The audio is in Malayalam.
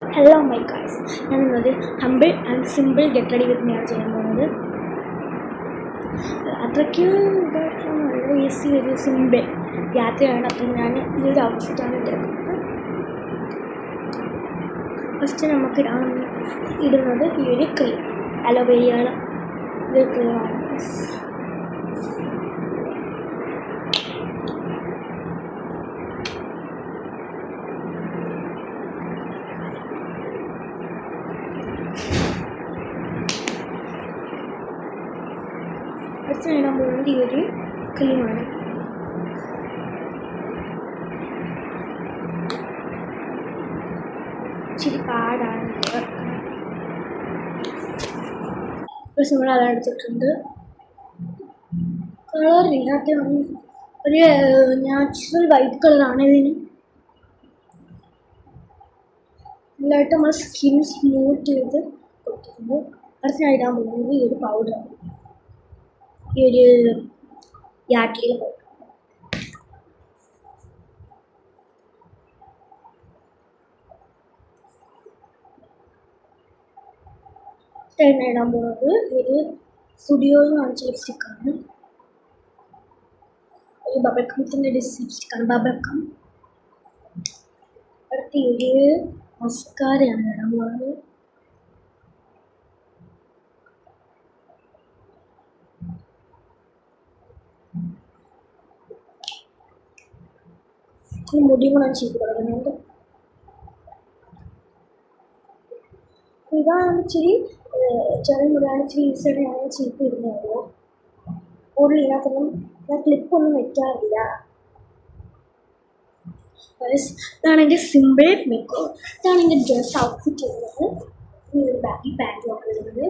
ഹലോ മൈ ഗൈസ്, ഞാൻ ഇന്നത് humble and simple get ready with മീയാണ് ചെയ്യാൻ പോകുന്നത്. അത്രയ്ക്ക് ഇതായിട്ടുള്ള ഈസി ഒരു സിമ്പിൾ യാത്രയാണ്. അപ്പം ഞാൻ ഈ ഒരു ഔട്ട്ഫിറ്റാണ് ഇട്ടിരിക്കുന്നത്. ഫസ്റ്റ് നമുക്ക് ഇടുന്നത് ഈ ഒരു ക്രീം, അലോവേരയുടെ ഒരു ക്രീമാണ്. ഫസ്റ്റ് ഇടാൻ പോകുന്നത് ഈ ഒരു ക്രീമാണ്. ഇച്ചിരി പാടാണ്. പക്ഷെ നമ്മൾ അതെടുത്തിട്ടുണ്ട്. കളർ ഇതിനകത്ത് ഒരു നാച്ചുറൽ വൈറ്റ് കളറാണ് ഇതിന്. നല്ലതായിട്ട് നമ്മൾ സ്കിൻ സ്മൂത്ത് ചെയ്ത് കൊടുത്തിട്ടുണ്ട്. അടുത്ത ഞാൻ ഇടാൻ പോകുന്നത് ഈ ഒരു പൗഡറാണ്, ഈ ഒരു യാഡ്ലി പൗഡർ. ഞാൻ ഇടാൻ പോകുന്നത് ഒരു സ്റ്റുഡിയോ എന്ന് കാണിച്ച ലിപ്സ്റ്റിക്കാണ്. ഒരു ബബിൾക്കത്തിൻ്റെ ലിപ്സ്റ്റിക്കാണ്, ബബിൾക്കം. അടുത്ത ഒരു മസ്കാരയാണ് ഇടാൻ പോകുന്നത്. മുടിയും കൂടെ ചീപ്പ് കൊടുക്കുന്നുണ്ട്. ഇതാണ് ഇച്ചിരി ചെറിയ മുടിയാണ്, ഇച്ചിരി ഈസിയാണ് ചീപ്പ് ഇടുന്നത്. കൂടുതൽ ഇതിനകത്തൊന്നും ഞാൻ ക്ലിപ്പൊന്നും വെക്കാറില്ല. ഇതാണ് എൻ്റെ സിമ്പിൾ മേക്കോവർ. ഇതാണ് എൻ്റെ ഡ്രസ് ഔട്ട്ഫിറ്റ് ചെയ്യുന്നത്. ഈ ഒരു ബാഗി പാൻറ്റുമാണ് വരുന്നത്.